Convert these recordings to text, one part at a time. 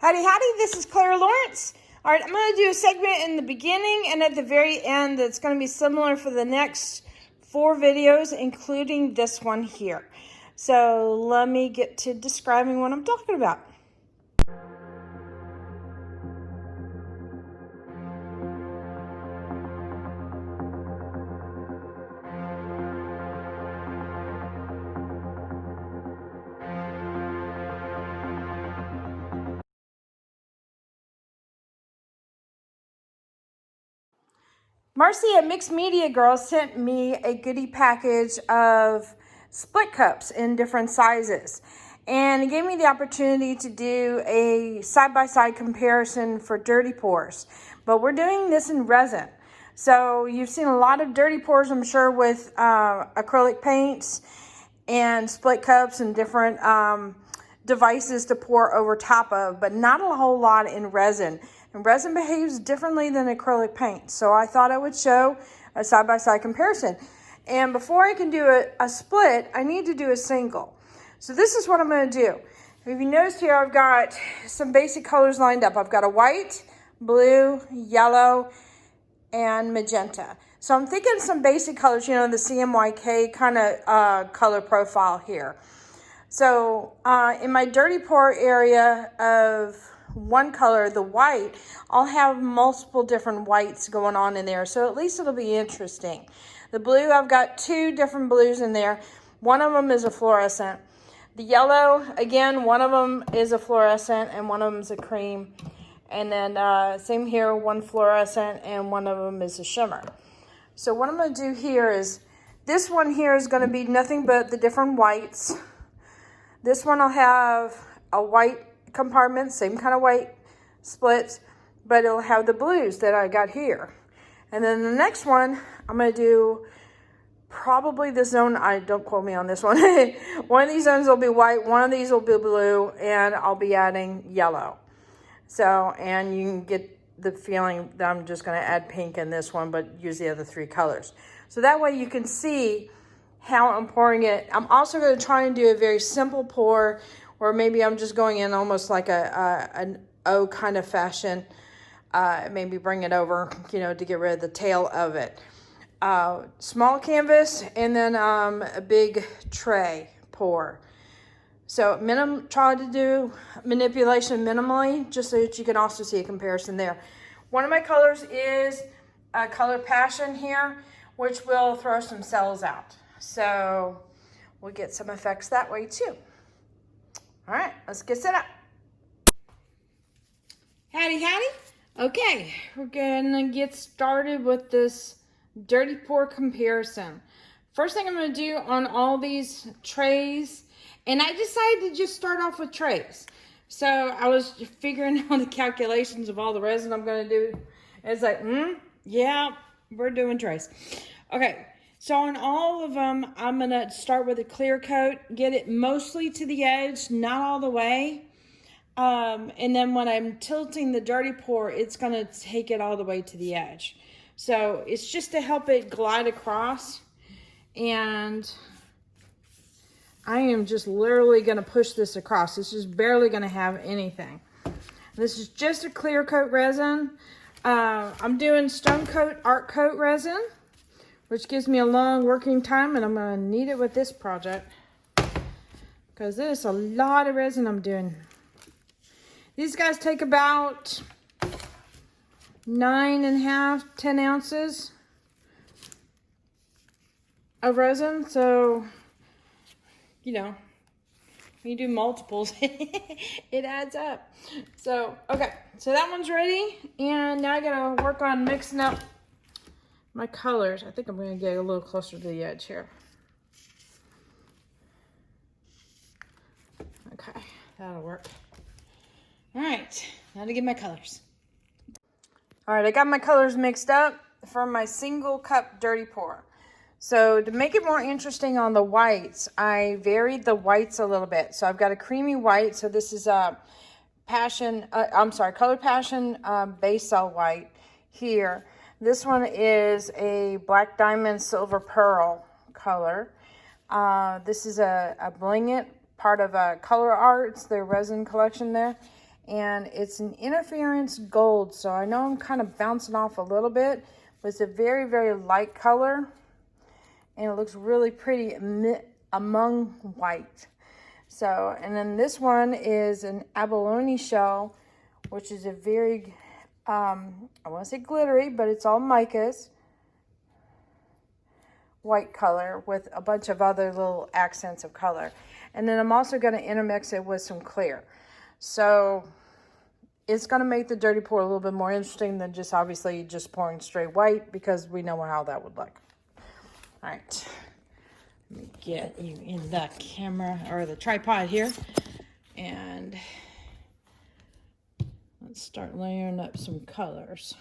Howdy, howdy, this is Clara Lawrence. All right, I'm going to do a segment in the beginning and at the very end that's going to be similar for the next 4 videos, including this one here. So let me get to describing what I'm talking about. Marcy at Mixed Media Girl sent me a goodie package of split cups in different sizes. And it gave me the opportunity to do a side-by-side comparison for dirty pours. But we're doing this in resin. So you've seen a lot of dirty pours, I'm sure, with acrylic paints and split cups and different devices to pour over top of, but not a whole lot in resin. And resin behaves differently than acrylic paint. So I thought I would show a side-by-side comparison. And before I can do a split, I need to do a single. So this is what I'm going to do. If you notice here, I've got some basic colors lined up. I've got a white, blue, yellow, and magenta. So I'm thinking some basic colors, you know, the CMYK kind of color profile here. So in my dirty pour area of one color, the white, I'll have multiple different whites going on in there, so at least it'll be interesting. The blue, I've got 2 different blues in there. One of them is a fluorescent. The yellow, again, one of them is a fluorescent and one of them is a cream. And then same here, one fluorescent and one of them is a shimmer. So what I'm going to do here is, this one here is going to be nothing but the different whites. This one will have a white compartment, same kind of white splits, but it'll have the blues that I got here. And then the next one, I'm going to do probably the zone, don't quote me on this one. One of these zones will be white, one of these will be blue, and I'll be adding yellow. So, and you can get the feeling that I'm just going to add pink in this one, but use the other 3 colors. So that way you can see how I'm pouring it. I'm also going to try and do a very simple pour, or maybe I'm just going in almost like an O kind of fashion. Maybe bring it over, you know, to get rid of the tail of it. Small canvas, and then a big tray pour. So try to do manipulation minimally, just so that you can also see a comparison there. One of my colors is a color Passion here, which will throw some cells out. So we'll get some effects that way too. All right, let's get set up. Howdy, howdy. Okay, we're gonna get started with this dirty pour comparison. First thing I'm gonna do on all these trays, and I decided to just start off with trays. So I was figuring out the calculations of all the resin I'm gonna do. It's like, yeah, we're doing trays. Okay, so on all of them, I'm gonna start with a clear coat, get it mostly to the edge, not all the way. And then when I'm tilting the dirty pour, it's gonna take it all the way to the edge. So it's just to help it glide across. And I am just literally gonna push this across. This is barely gonna have anything. This is just a clear coat resin. I'm doing Stone Coat Art Coat resin, which gives me a long working time, and I'm gonna need it with this project because there's a lot of resin I'm doing. These guys take about 9.5, 10 ounces of resin. So, you know, when you do multiples, it adds up. So, okay, so that one's ready. And now I gotta work on mixing up my colors. I think I'm gonna get a little closer to the edge here. Okay, that'll work. All right, now to get my colors. All right, I got my colors mixed up for my single cup dirty pour. So to make it more interesting on the whites, I varied the whites a little bit. So I've got a creamy white. So this is a Color Passion base cell white here. This one is a Black Diamond Silver Pearl color. This is a Bling It, part of ClaraLawrence, their resin collection there. and it's an interference gold. So I know I'm kind of bouncing off a little bit, but it's a very, very light color, and it looks really pretty among white. So, and then this one is an abalone shell, which is a very, I want to say glittery, but it's all micas. White color with a bunch of other little accents of color. And then I'm also going to intermix it with some clear. So it's going to make the dirty pour a little bit more interesting than just obviously just pouring straight white, because we know how that would look. All right. Let me get you in the camera or the tripod here. And let's start layering up some colors.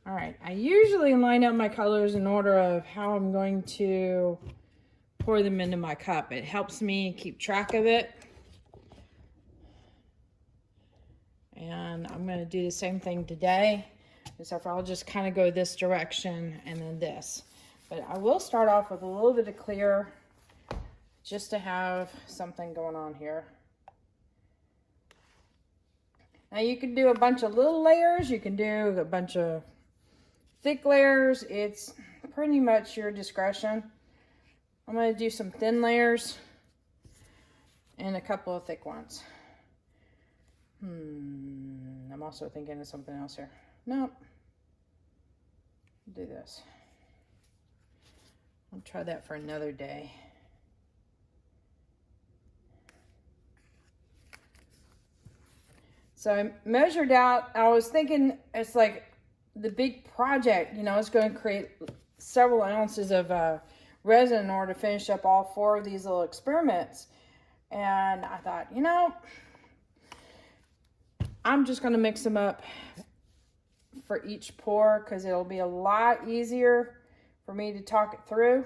All right, I usually line up my colors in order of how I'm going to pour them into my cup. It helps me keep track of it. And I'm going to do the same thing today, except for I'll just kind of go this direction and then this. But I will start off with a little bit of clear just to have something going on here. Now you can do a bunch of little layers. You can do a bunch of thick layers. It's pretty much your discretion. I'm going to do some thin layers and a couple of thick ones. I'm also thinking of something else here. Nope. Do this. I'll try that for another day. So I measured out, I was thinking it's like the big project, you know, it's going to create several ounces of resin in order to finish up all 4 of these little experiments. And I thought, you know, I'm just going to mix them up for each pour, because it'll be a lot easier for me to talk it through.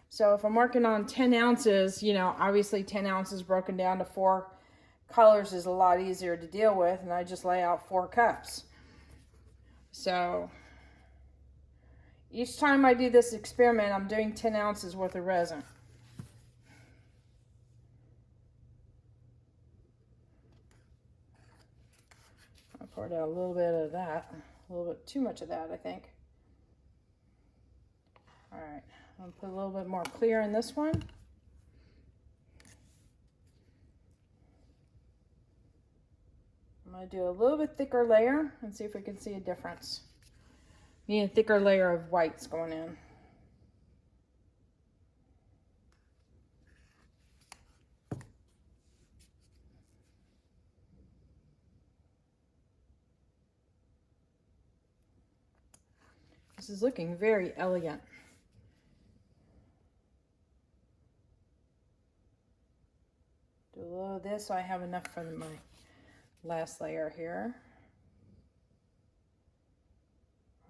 So if I'm working on 10 ounces, you know, obviously 10 ounces broken down to 4 colors is a lot easier to deal with, and I just lay out 4 cups. So each time I do this experiment, I'm doing 10 ounces worth of resin. I poured out a little bit of that, a little bit too much of that, I think. All right, I'll put a little bit more clear in this one. I'm going to do a little bit thicker layer and see if we can see a difference. Need a thicker layer of whites going in. This is looking very elegant. Do a little of this so I have enough for my last layer here.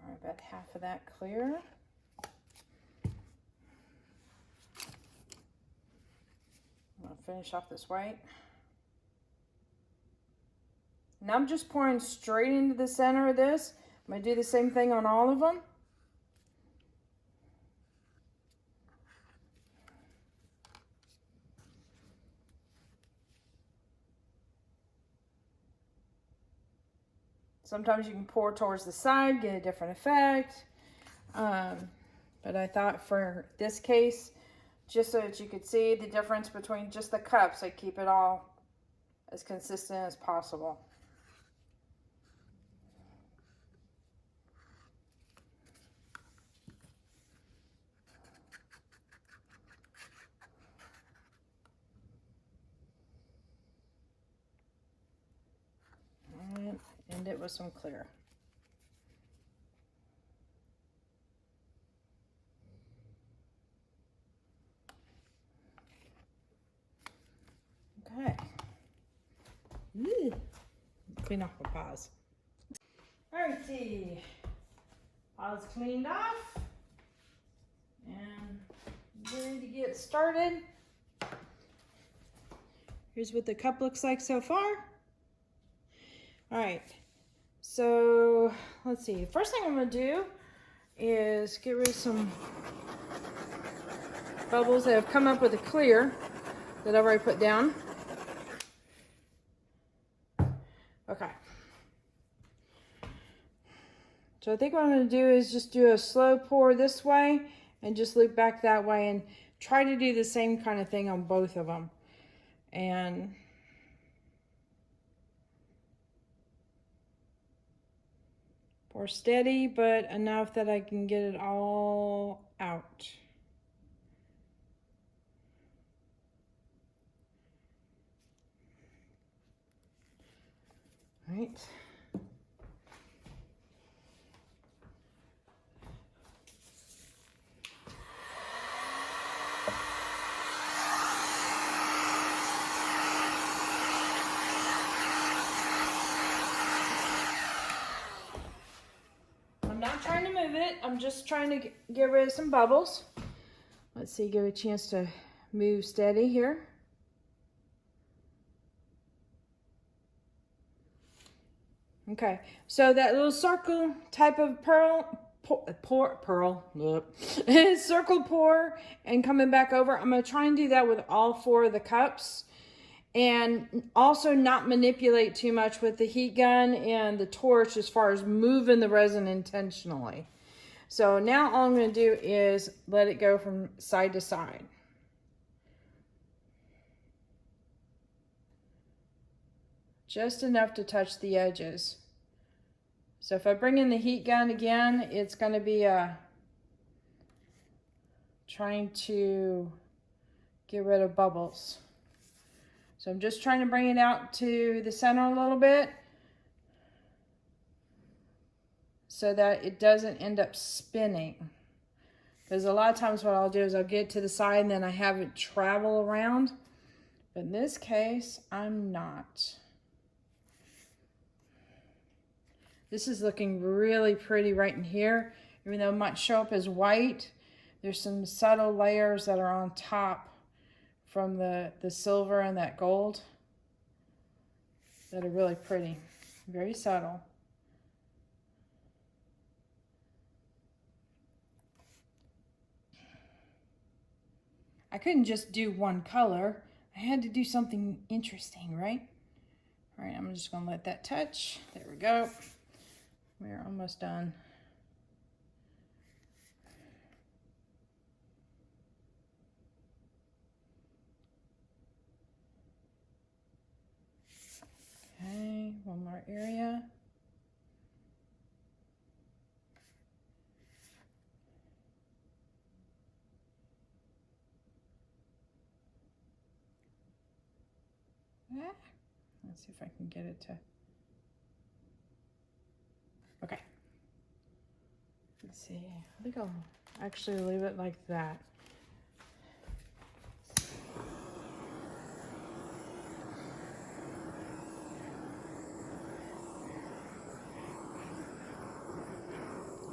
All right, about half of that clear. I'm going to finish off this white. Now I'm just pouring straight into the center of this. I'm going to do the same thing on all of them. Sometimes you can pour towards the side, get a different effect. But I thought for this case, just so that you could see the difference between just the cups, I keep it all as consistent as possible. And end it with some clear. Okay. Ooh. Clean off my paws. Alrighty. Paws cleaned off. And ready to get started. Here's what the cup looks like so far. All right, so let's see. First thing I'm gonna do is get rid of some bubbles that have come up with the clear. that I've already put down. Okay. So I think what I'm going to do is just do a slow pour this way and just loop back that way and try to do the same kind of thing on both of them. And pour steady, but enough that I can get it all out. All right. I'm not trying to move it. I'm just trying to get rid of some bubbles. Let's see, give it a chance to move steady here. Okay, so that little circle type of circle pour and coming back over. I'm going to try and do that with all 4 of the cups. And also not manipulate too much with the heat gun and the torch as far as moving the resin intentionally. So now all I'm going to do is let it go from side to side. Just enough to touch the edges. So if I bring in the heat gun again, it's going to be trying to get rid of bubbles. So I'm just trying to bring it out to the center a little bit so that it doesn't end up spinning. Because a lot of times what I'll do is I'll get to the side and then I have it travel around. But in this case, I'm not. This is looking really pretty right in here. Even though it might show up as white, there's some subtle layers that are on top from the silver and that gold that are really pretty. Very subtle. I couldn't just do one color. I had to do something interesting, right? All right, I'm just gonna let that touch. There we go. We're almost done. Okay, one more area. Let's see if I can get it to, okay. Let's see, I think I'll actually leave it like that.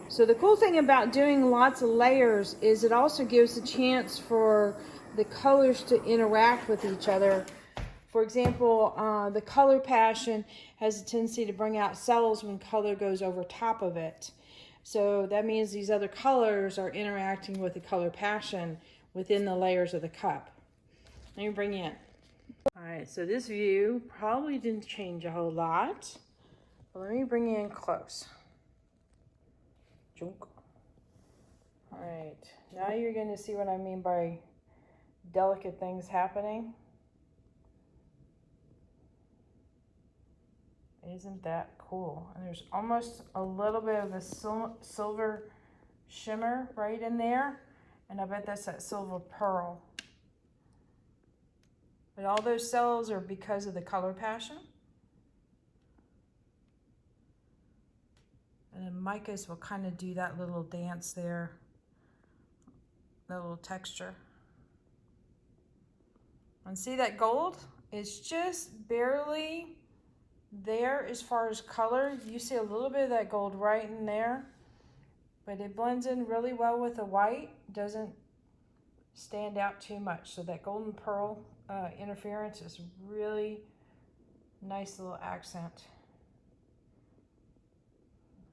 So the cool thing about doing lots of layers is it also gives a chance for the colors to interact with each other. For example, the color passion has a tendency to bring out cells when color goes over top of it. So that means these other colors are interacting with the color passion within the layers of the cup. Let me bring you in. All right, so this view probably didn't change a whole lot, but let me bring you in close. Junk. All right, now you're going to see what I mean by delicate things happening. Isn't that cool? And there's almost a little bit of a silver shimmer right in there. And I bet that's that silver pearl. But all those cells are because of the color passion. And then micas will kind of do that little dance there. That little texture. And see that gold? It's just barely there as far as color. You see a little bit of that gold right in there, but it blends in really well with the white. Doesn't stand out too much. So that golden pearl interference is really nice little accent.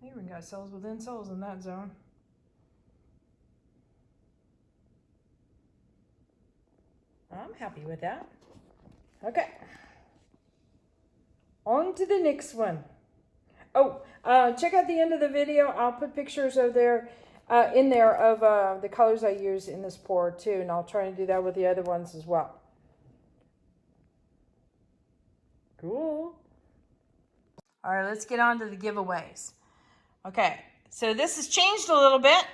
We even got cells within cells in that zone. I'm happy with that. Okay. On to the next one. Oh, check out the end of the video. I'll put pictures of in there of the colors I use in this pour too, and I'll try and do that with the other ones as well. Cool. All right, let's get on to the giveaways. Okay, so this has changed a little bit.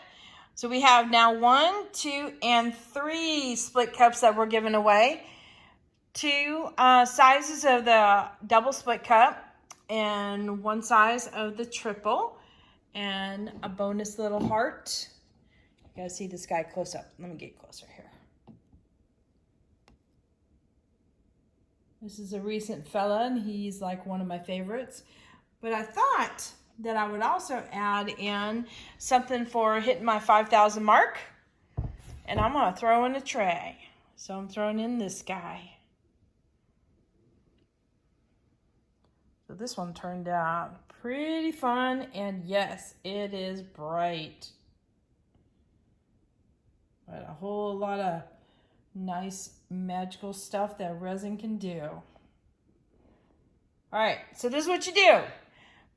So we have now 1, 2, and 3 split cups that we're giving away. 2 sizes of the double split cup and 1 size of the triple, and a bonus little heart. You gotta see this guy close up. Let me get closer here. This is a recent fella, and he's like one of my favorites. But I thought that I would also add in something for hitting my 5,000 mark. And I'm gonna throw in a tray. So I'm throwing in this guy. So this one turned out pretty fun, and yes, it is bright. But a whole lot of nice magical stuff that resin can do. All right, so this is what you do.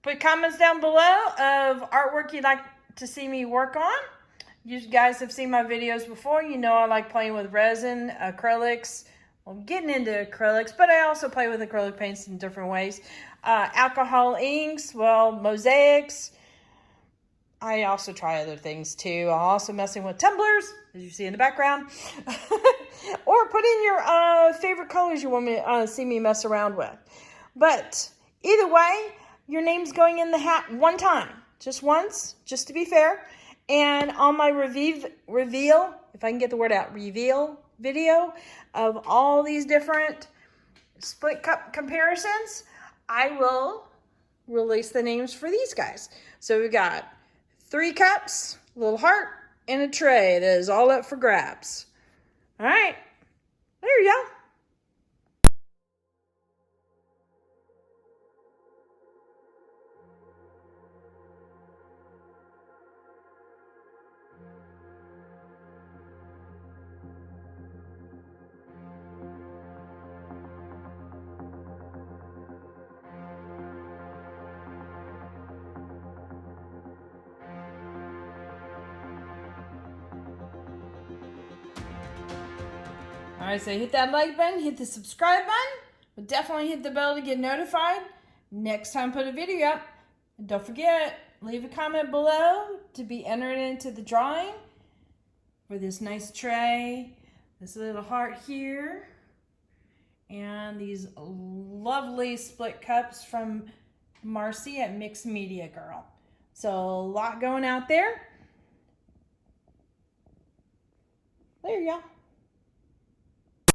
Put comments down below of artwork you'd like to see me work on. You guys have seen my videos before. You know I like playing with resin, acrylics. Well, I'm getting into acrylics, but I also play with acrylic paints in different ways. Alcohol inks, well, mosaics. I also try other things too. I'm also messing with tumblers, as you see in the background. Or put in your favorite colors you want me see me mess around with. But either way, your name's going in the hat one time. Just once, just to be fair. And on my reveal, if I can get the word out, reveal video of all these different split cup comparisons, I will release the names for these guys. So we've got 3 cups, a little heart, and a tray that is all up for grabs. All right, there you go. All right, so hit that like button, hit the subscribe button, but definitely hit the bell to get notified next time I put a video up. And don't forget, leave a comment below to be entered into the drawing for this nice tray, this little heart here, and these lovely split cups from Marcy at Mixed Media Girl. So a lot going out there. There you go.